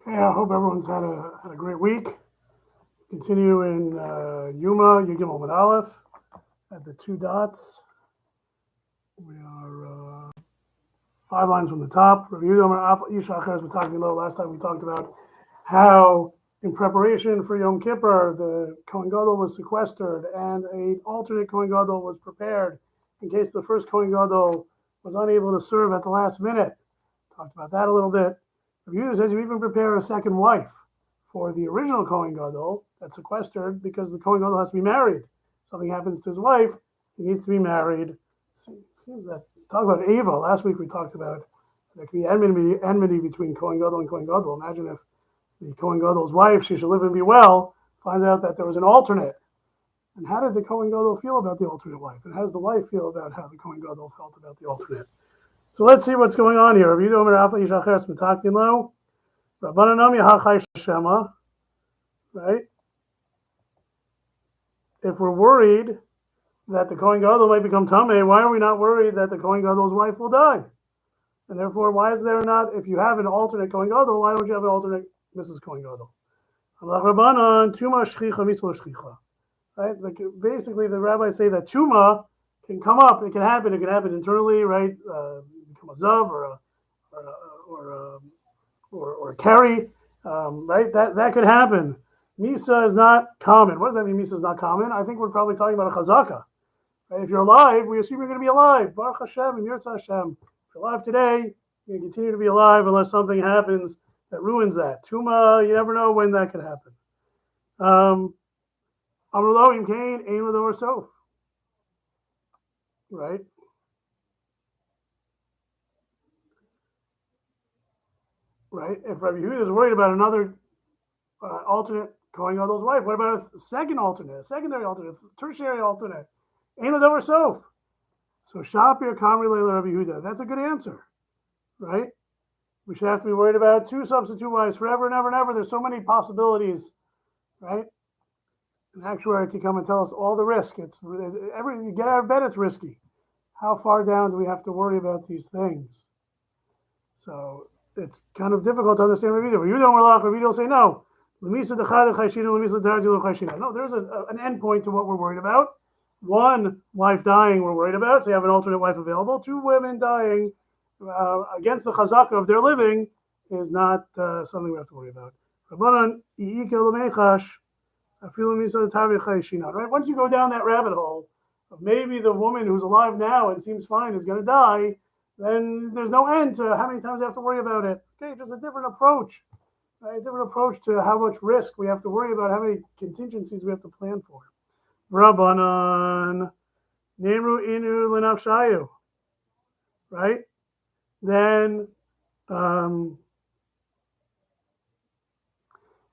Okay, I hope everyone's had a great week. Continue in Yoma, Yigim Omen Aleph, at the two dots. We are 5 lines from the top. Last time we talked about how, in preparation for Yom Kippur, the Kohen Gadol was sequestered and an alternate Kohen Gadol was prepared in case the first Kohen Gadol was unable to serve at the last minute. Talked about that a little bit. Rabbi Yehuda says you even prepare a second wife for the original Kohen Gadol that's sequestered because the Kohen Gadol has to be married. Something happens to his wife, he needs to be married. Seems that, talk about Ava. Last week we talked about there could be enmity between Kohen Gadol and Kohen Gadol. Imagine if the Kohen Gadol's wife, she should live and be well, finds out that there was an alternate. And how did the Kohen Gadol feel about the alternate wife? And how does the wife feel about how the Kohen Gadol felt about the alternate? So let's see what's going on here. Right? If we're worried that the Kohen Gadol might become Tameh, why are we not worried that the Kohen Gadol's wife will die? And therefore, why is there not, if you have an alternate Kohen Gadol, why don't you have an alternate Mrs. Kohen Gadol? Right? Like basically, the rabbis say that Tuma can come up, it can happen internally, right? Become a Zav or a carry, right? That could happen. Misa is not common. What does that mean? Misa is not common. I think we're probably talking about a chazaka. Right? If you're alive, we assume you're going to be alive. Baruch Hashem and Yirtzeh Hashem. If you're alive today, you're going to continue to be alive unless something happens that ruins that. Tuma, you never know when that could happen. Amrulo im kain ein l'dover sof. Right? Right? If Rabbi Yehuda is worried about another alternate Kohen Gadol's wife, what about a second alternate, a secondary alternate, a tertiary alternate? Ein l'dover sof. So Shapir Kamri Leila Rabbi Yehuda. That's a good answer, right? We should have to be worried about two substitute wives forever and ever and ever. There's so many possibilities, right? An actuary can come and tell us all the risk. You get out of bed, it's risky. How far down do we have to worry about these things? So it's kind of difficult to understand Rabbi Yehuda. Rabbi Yehuda will say no. No, there's an end point to what we're worried about. One wife dying, we're worried about. So you have an alternate wife available. Two women dying against the chazaka of their living is not something we have to worry about. Right? Once you go down that rabbit hole of maybe the woman who's alive now and seems fine is going to die, then there's no end to how many times you have to worry about it. Okay, just a different approach. Right? A different approach to how much risk we have to worry about, how many contingencies we have to plan for. Rabbanan Nemru Inu Lenafshayu. Right? Then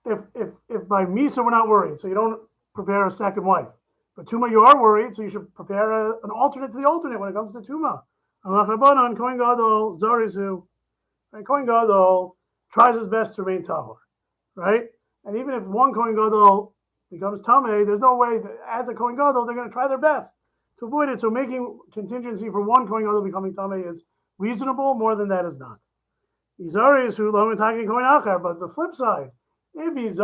if by Misa we're not worried, so you don't prepare a second wife. But Tuma you are worried, so you should prepare an alternate to the alternate when it comes to Tuma. Rabbanan Kohen Gadol Zarizu. Right? Kohen Gadol tries his best to remain tahor, right? And even if one Kohen Gadol becomes tamei, there's no way that as a Kohen Gadol they're going to try their best to avoid it. So making contingency for one Kohen Gadol becoming tamei is reasonable. More than that is not. Izari is who lo mitagin Kohen achar. But the flip side, if he's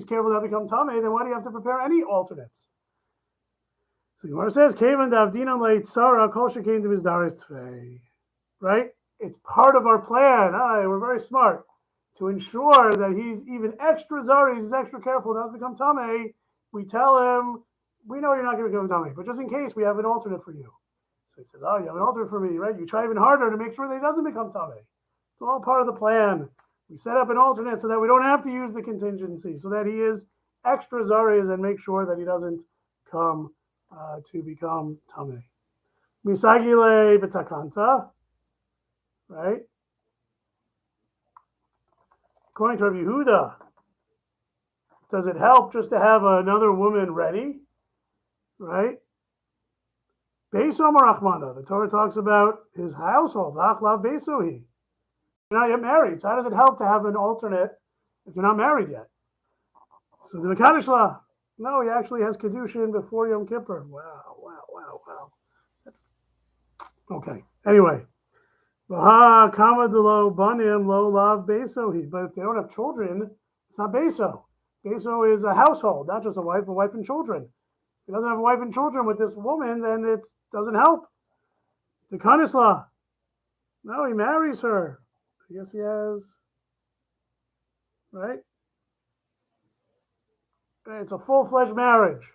careful not to become tamei, then why do you have to prepare any alternates? So Gemara says, "Kevan davdina leitzara kol shekain to mizdaris tfei." Right? It's part of our plan. We're very smart to ensure that he's even extra zari, he's extra careful not to become tamei. We tell him, we know you're not going to become tamei, but just in case, we have an alternate for you. So he says, you have an alternate for me, right? You try even harder to make sure that he doesn't become tamei. It's all part of the plan. We set up an alternate so that we don't have to use the contingency, so that he is extra zari and make sure that he doesn't come to become tamei. Misagile betakanta. Right? According to Rabbi Yehuda, does it help just to have another woman ready? Right? Beisom or Achmana, the Torah talks about his household. Achlav Beisohi. You're not yet married, so how does it help to have an alternate if you're not married yet? So the Mekadishla, no, he actually has Kedushin before Yom Kippur. Wow. That's okay. Anyway. Kama lo banim lo lav beso. But if they don't have children, it's not beso. Beso is a household, not just a wife and children. If he doesn't have a wife and children with this woman, then it doesn't help. The kanisla. No, he marries her. I guess he has, right? It's a full-fledged marriage.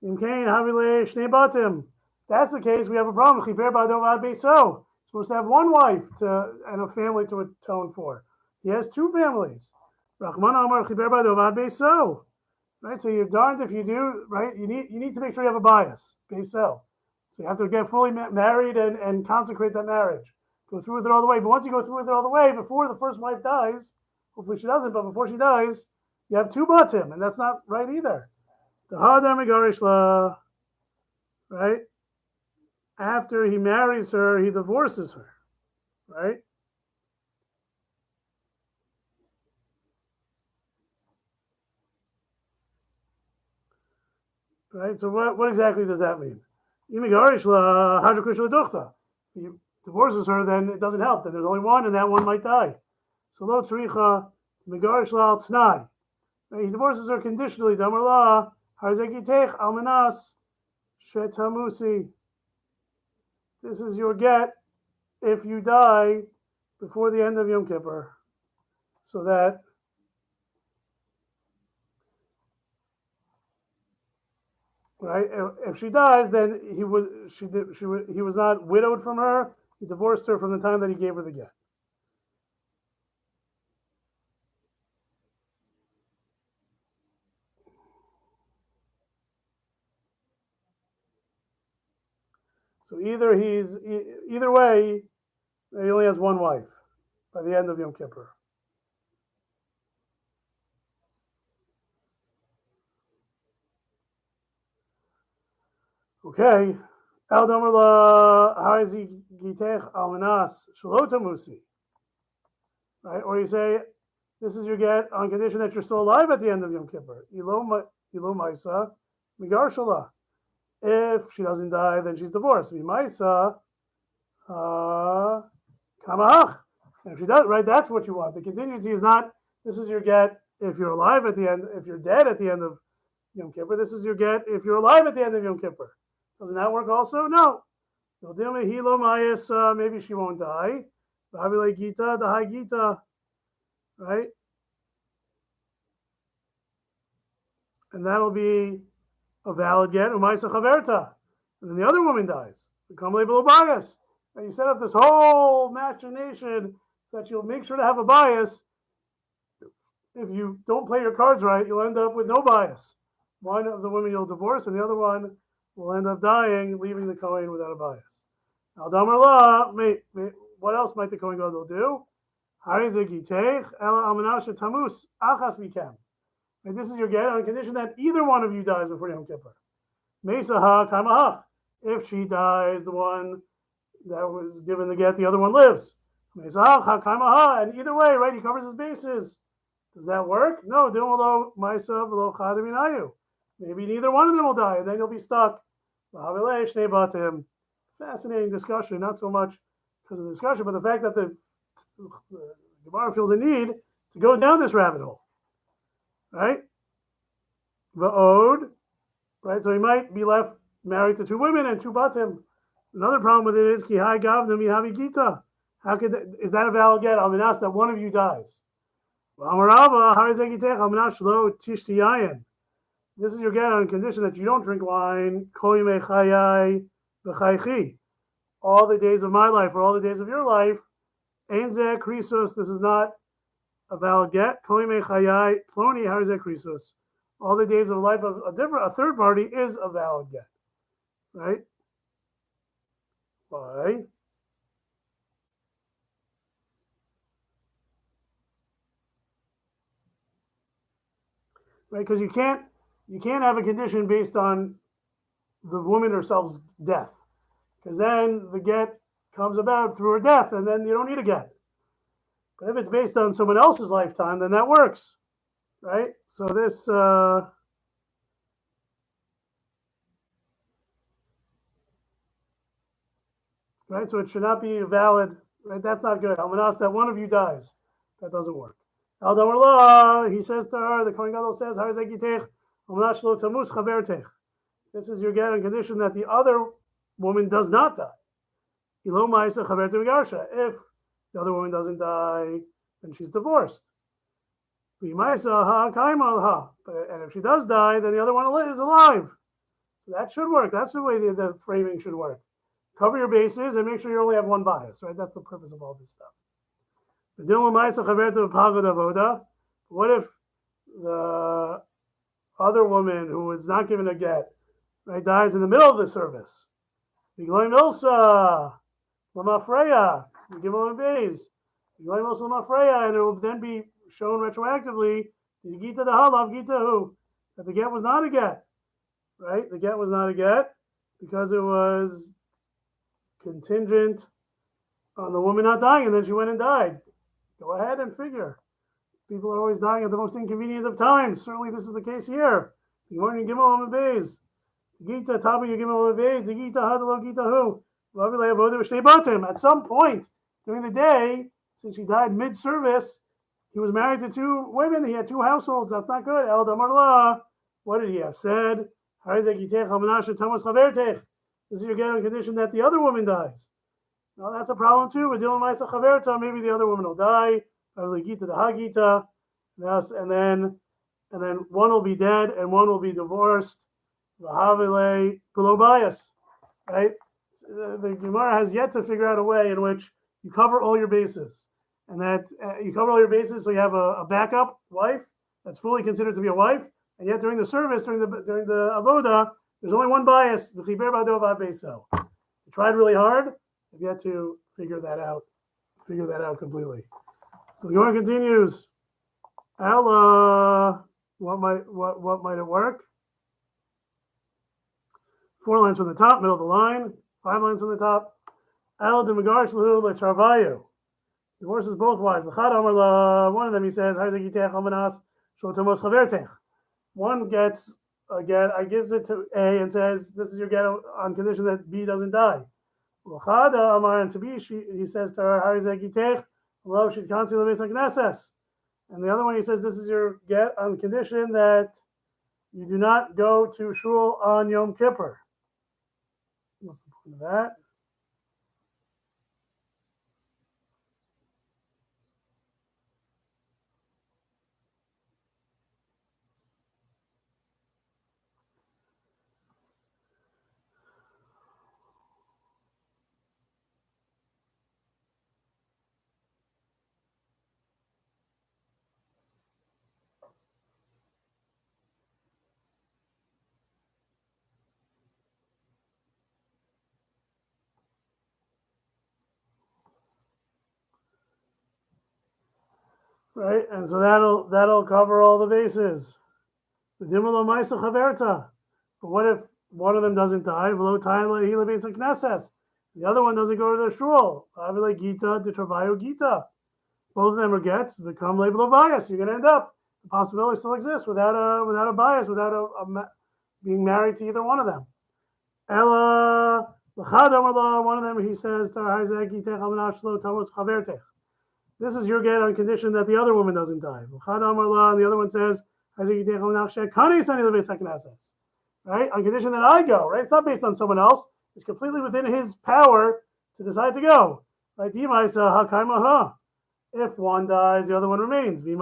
In Cain, Havile, Shnei Batim. That's the case, we have a problem. Chiper Badovad Beso. Supposed to have one wife and a family to atone for. He has two families. Rahman Amar Chiper Badovad Beso. Right? So you're darned if you do, right? You need to make sure you have a bias. Beso. So you have to get fully married and consecrate that marriage. Go through with it all the way. But once you go through with it all the way, before the first wife dies, hopefully she doesn't, but before she dies, you have two batim, and that's not right either. The Hadar Megarishla, right? After he marries her, he divorces her, right? Right? So what exactly does that mean? He divorces her, then it doesn't help. Then there's only one, and that one might die. So lo tzricha megarishla al tnai. He divorces her conditionally. Damarla harzekitech almanas shetamusi. This is your get if you die before the end of Yom Kippur. So that right, if she dies, then he was not widowed from her. He divorced her from the time that he gave her the get. So either way, he only has one wife by the end of Yom Kippur. Okay. El Domer la Harizi Gitech Almanas Shalotamusi. Right? Or you say, this is your get on condition that you're still alive at the end of Yom Kippur. Ilo Maisa Migar Shalah. If she doesn't die, then she's divorced. Vimaisa Kamach. And if she does, right, that's what you want. The contingency is not, this is your get if you're alive at the end, if you're dead at the end of Yom Kippur. This is your get if you're alive at the end of Yom Kippur. Doesn't that work also? No. Maybe she won't die. Gita, the high Gita, right? And that'll be a valid get. Umaisa chaverta. And then the other woman dies. Become label of bias. And you set up this whole machination so that you'll make sure to have a bias. If you don't play your cards right, you'll end up with no bias. One of the women you'll divorce, and the other one will end up dying, leaving the Kohen without a bias. Now, Damar La, what else might the Kohen Gadol do? This is your get on condition that either one of you dies before Yom Kippur. Mesaha kamahach. If she dies, the one that was given the get, the other one lives. Mesach kamaha, and either way, right? He covers his bases. Does that work? No. Maybe neither one of them will die, and then you'll be stuck. Fascinating discussion. Not so much because of the discussion, but the fact that the Gemara feels a need to go down this rabbit hole. Right? Va'od. Right? So he might be left married to two women and two batim. Another problem with it is kihai gavna mihavi gita. Is that a valid get? I'm going to ask that one of you dies. This is your get on condition that you don't drink wine. All the days of my life or all the days of your life. This is not a valid get. All the days of life of a third party is a valid get. Right? Why? Right? Because you can't have a condition based on the woman herself's death, because then the get comes about through her death, and then you don't need a get. But if it's based on someone else's lifetime, then that works, right? So this right, so it should not be valid. Right? That's not good. Almanas, that one of you dies. That doesn't work. Al Damar La, he says to her, the Kohen Gadol says, Harzekitech, Almanas Shlo Tamus Chavertech. This is your get on condition that the other woman does not die. Ilo Ma'isa Chavertech Megarsha. If the other woman doesn't die, then she's divorced. And if she does die, then the other one is alive. So that should work. That's the way the framing should work. Cover your bases and make sure you only have one bias, right? That's the purpose of all this stuff. What if the other woman who is not given a get, right, dies in the middle of the service? You give them a base. And it will then be shown retroactively that the get was not a get, right? The get was not a get because it was contingent on the woman not dying, and then she went and died. Go ahead and figure. People are always dying at the most inconvenient of times. Certainly, this is the case here. The morning Gimel on Beis. Gita Tabi Gimel on Beis. Gita Hadalo Gita Hu. At some point during the day, since he died mid-service, he was married to two women. He had two households. That's not good. El Damarla. What did he have said? This is your get on condition that the other woman dies. No, that's a problem too. Maybe the other woman will die. And then one will be dead and one will be divorced. Below bias, right? The Gemara has yet to figure out a way in which you cover all your bases, and that you cover all your bases, so you have a backup wife that's fully considered to be a wife, and yet during the service, during the avoda, there's only one bias. You tried really hard. I've yet to figure that out completely. So the Gemara continues. Allah, what might it work? 4 lines from the top, middle of the line. 5 lines from the top. Al de Megar Shlu Lecharvayu. Divorces both wives. One of them he says, one gets a get, I gives it to A and says, this is your get on condition that B doesn't die. And to B, he says to her, and the other one he says, this is your get on condition that you do not go to shul on Yom Kippur. What's the point of that? Right, and so that'll cover all the bases. But what if one of them doesn't die? The other one doesn't go to the shul. Both of them are gets, become labeled a bias. You're going to end up. The possibility still exists without a bias, without being married to either one of them. Ella, one of them, he says, this is your get on condition that the other woman doesn't die. And the other one says, right? On condition that I go, right? It's not based on someone else. It's completely within his power to decide to go. Right? If one dies, the other one remains. If the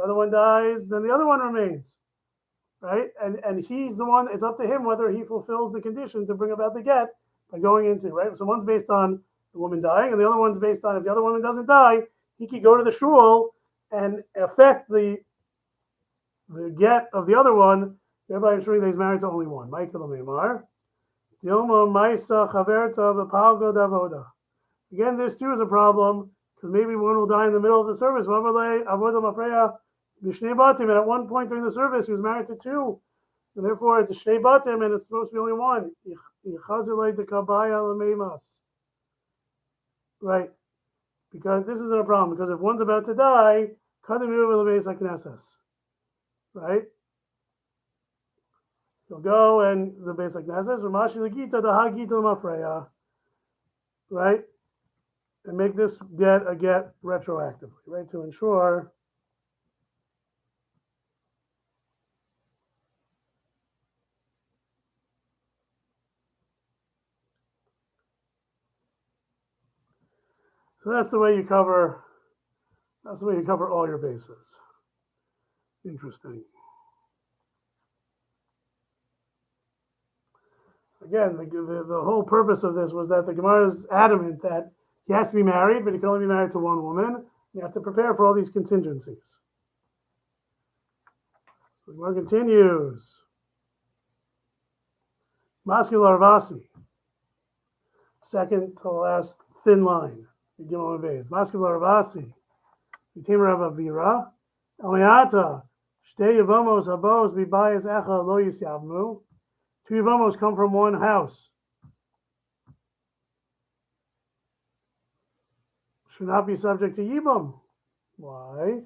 other one dies, then the other one remains. Right? And he's the one, it's up to him whether he fulfills the condition to bring about the get by going into, right? So one's based on the woman dying, and the other one's based on if the other woman doesn't die, he could go to the shul and affect the get of the other one, thereby ensuring that he's married to only one. Again, this too is a problem because maybe one will die in the middle of the service. And at one point during the service, he was married to two, and therefore it's a shnei batim, and it's supposed to be only one. Right, because this isn't a problem. Because if one's about to die, right? He'll go and the Beis Knesses, right? and make this get a get retroactively, right? To ensure so that's the way you cover all your bases. Interesting. Again, the whole purpose of this was that the Gemara is adamant that he has to be married, but he can only be married to one woman. You have to prepare for all these contingencies. So the Gemara continues. Maskil Arvasi, second to last thin line. Maskil Arvasi, V'timer Rav Avira, Eliata, Shtei Yevamos Habos Bibayas Echa Lo Yisyavmu. Two Yevamos come from one house. Should not be subject to Yibam. Why?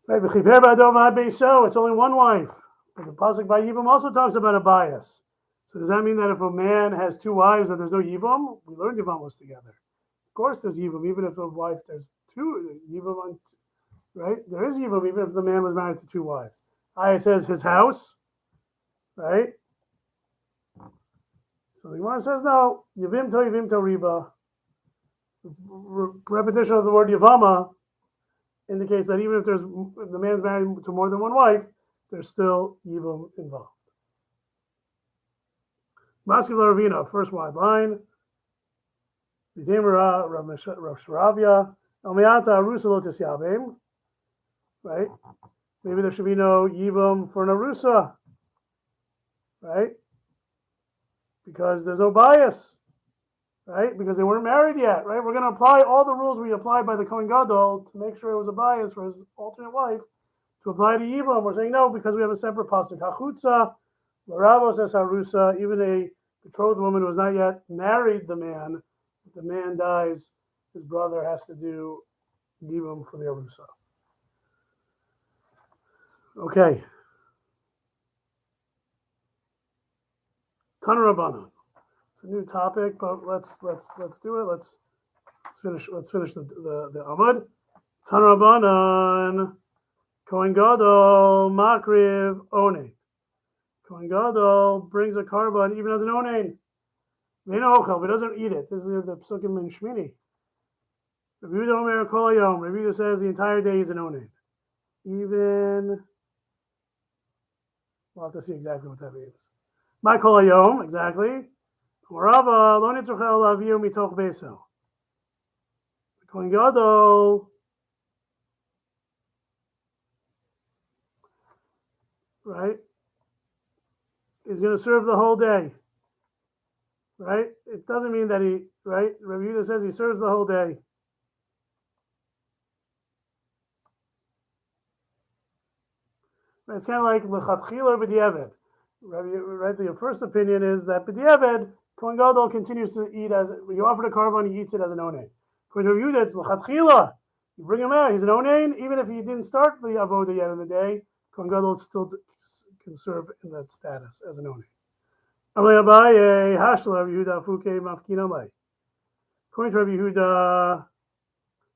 Right, it's only one wife. But the pasuk by Yibam also talks about a bias. So does that mean that if a man has two wives that there's no Yibam? We learned Yibamos together. Of course there's Yibam, even if a wife there's two Yibam, right? There is Yibam even if the man was married to two wives. It says his house, right? So the Gemara says no. Yivimto riba. Repetition of the word Yavama indicates that even if the man's married to more than one wife, there's still Yibam involved. Maskil Ravina, first wide line. V'timer Rav Shravya, Elmiata Arusa Lo Tisyabim. Right? Maybe there should be no Yibam for an Arusa. Right? Because there's no bias. Right? Because they weren't married yet. Right? We're going to apply all the rules we applied by the Kohen Gadol to make sure it was a bias for his alternate wife to apply to Yibam. We're saying no because we have a separate pasuk. Hachutza, Laravo says Harusa, even a betrothed woman who has not yet married the man, if the man dies, his brother has to do Yibam for the Arusa. Okay. Tanarabanan. It's a new topic, but let's do it. Let's finish the Amud. Tanarabanan. Kohen Gadol Makriv Onein. Kohen Gadol brings a carbon even as an onein. Ve'eno ochel, but doesn't eat it. This is the psukim in Shmini. Rabbi Yehuda Omer Kol Hayom. Rabbi Yehuda says the entire day is an onein. Even, we'll have to see exactly what that means. My Kol Hayom, exactly. Morava lo nitzochel laviu mitoch beso. Kohen Gadol, right? He's going to serve the whole day, right? It doesn't mean that he, right? Rabbi Yehuda says he serves the whole day. It's kind of like l'chatchila or b'diavad. Right? The first opinion is that b'diavad, Kohen Gadol continues to eat as, you offer the carbon, he eats it as an onein. According to Rabbi Yehuda, it's l'chatchila. You bring him out, he's an onein, even if he didn't start the avoda yet in the day, Kohen Gadol still can serve in that status as an onein. According to Rabbi Yehuda,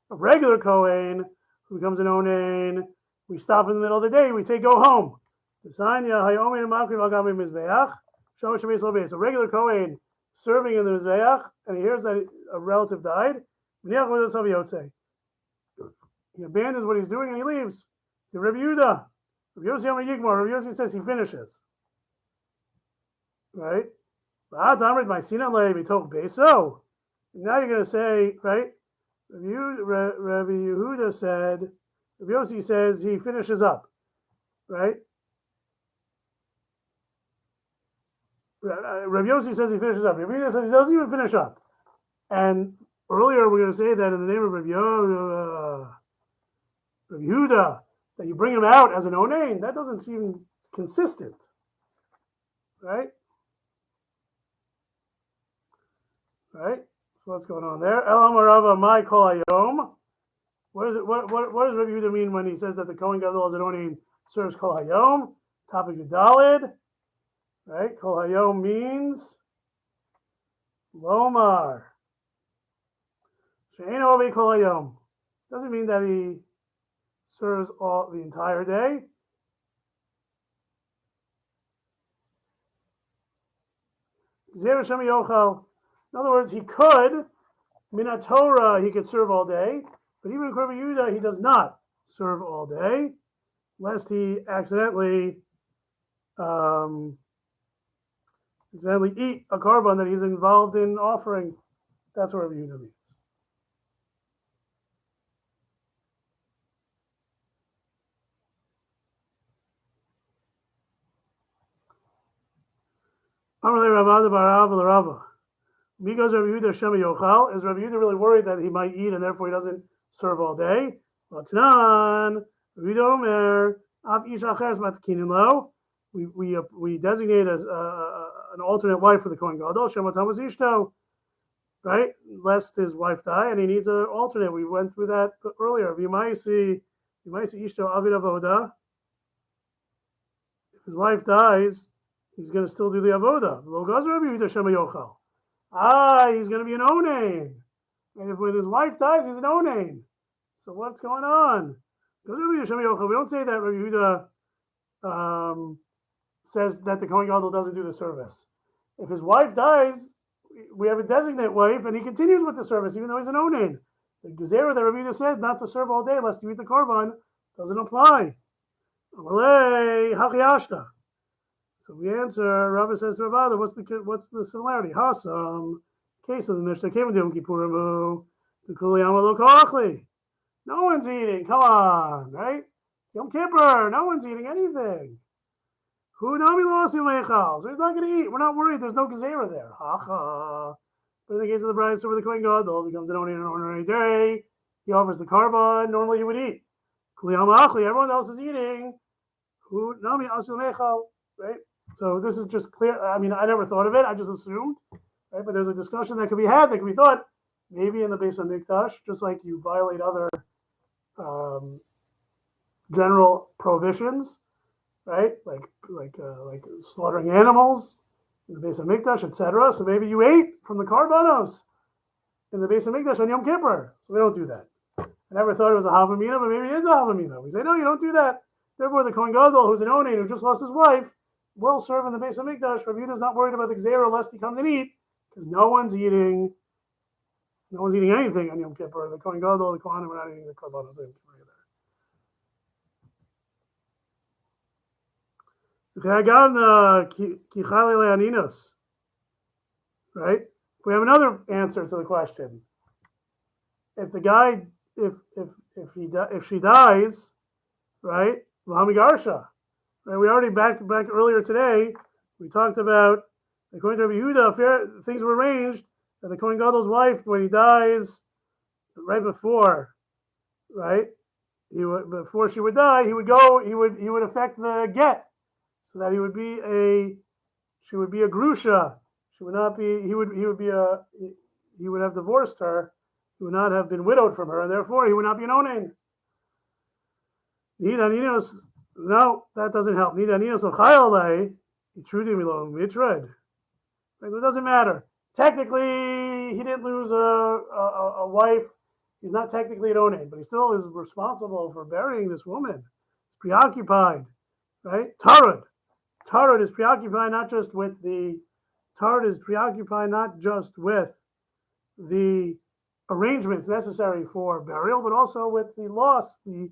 a regular Kohen who becomes an onein, we stop in the middle of the day, we say go home. A regular Kohen serving in the Mizbeach, and he hears that a relative died, he abandons what he's doing and he leaves. Rabbi Yehuda, Rabbi Yossi says he finishes. Right? Now you're going to say, right? Rabbi Yehuda said, Rabbi Yossi says he finishes up. Right? Rabbi Yossi says he finishes up. Rabbi Yehuda says he doesn't even finish up. And earlier we're going to say that in the name of Rabbi Yehuda, that you bring him out as an onein, that doesn't seem consistent. Right? Right? So what's going on there? Elam Arava Mai Kol Hayom. What is it? What does Rabbi Yehuda mean when he says that the Kohen Gadol Zeronin serves Kol Hayom? Topic Yudalid, right? Kol Hayom means Lomar. She'eino Ovi Kol Hayom doesn't mean that he serves all the entire day. Zera Shem Yochel. In other words, he could Minat Torah he could serve all day, but even in Rabbi Yehuda he does not serve all day, lest he accidentally eat a korban that he's involved in offering. That's what Rabbi Yehuda means. Amalei Ravad Barav L'Rava. Because Rabbi Yehuda Shema Yochal, is Rabbi Yehuda really worried that he might eat and therefore he doesn't serve all day? Well, Tanan, Rabbi Yehuda Omer, Af Ish Acher Matkinim Lo. We designate as an alternate wife for the Kohen Gadol, Shema Tamas Ishto, right? Lest his wife die, and he needs an alternate. We went through that earlier. V'yimaisi Ishto Avid Avoda. If his wife dies, he's going to still do the avoda. Lo Gaz Rabbi Yehuda Shema Yochal. He's going to be an onain. And if when his wife dies, he's an onain. So what's going on? We don't say that Rabbi Yehuda says that the Kohen Gadol doesn't do the service. If his wife dies, we have a designate wife, and he continues with the service, even though he's an onain. The gezerah that Rabbi Yehuda said not to serve all day lest you eat the korban doesn't apply. Amalei Hachiyashta. So we answer. Rabbi says to Ravada, what's the similarity? Hasam, case of the Mishnah came with Yom Kippurimu, the Kuliyama lo koachli. No one's eating. Come on, right? It's Yom Kippur. No one's eating anything. Hu nami lo asim leichal. So he's not going to eat. We're not worried. There's no gezerah there. Ha ha. But in the case of the bride, so where the Kohen Gadol becomes an ordinary day, he offers the korban. Normally he would eat. Kuliyama achli. Everyone else is eating. Hu nami asim leichal. Right? So this is just clear. I mean, I never thought of it. I just assumed, right? But there's a discussion that could be had, that could be thought, maybe in the Beis HaMikdash, just like you violate other general prohibitions, right? Like slaughtering animals in the Beis HaMikdash, etc. So maybe you ate from the karbanos in the Beis HaMikdash on Yom Kippur. So we don't do that. I never thought it was a havamina, but maybe it is a havamina. We say, no, you don't do that. Therefore, the Kohen Gadol, who's an onain, who just lost his wife, will serve in the Beis HaMikdash. Rabbi Yehuda is not worried about the gzera lest he comes and eat, because no one's eating anything on Yom Kippur. The Kohen Gadol, the Kohanim are not eating the korbanos on Yom Kippur. Right? We have another answer to the question. If the guy, if she dies, right? V'hamigarsha. Right? We already back earlier today. We talked about, according to Rabbi Yehuda, things were arranged that the Kohen Gadol's wife, when he dies, right before, right, before she would die, he would effect the get, so that she would be a grusha. She would not be. He would have divorced her. He would not have been widowed from her, and therefore he would not be an onain. No, that doesn't help. It doesn't matter. Technically, he didn't lose a wife. He's not technically an onain, but he still is responsible for burying this woman. He's preoccupied, right? Tarot is preoccupied not just with the arrangements necessary for burial, but also with the loss, the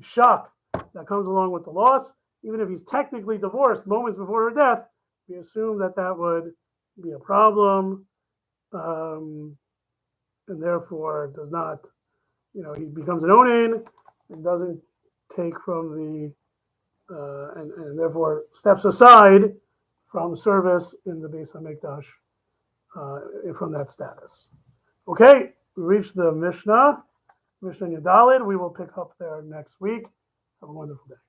shock that comes along with the loss. Even if he's technically divorced moments before her death, we assume that would be a problem, and therefore does not, he becomes an onain and doesn't take from the, and therefore steps aside from service in the Beis HaMikdash from that status. Okay, we reached the Mishnah Yudalid. We will pick up there next week. Have a wonderful day.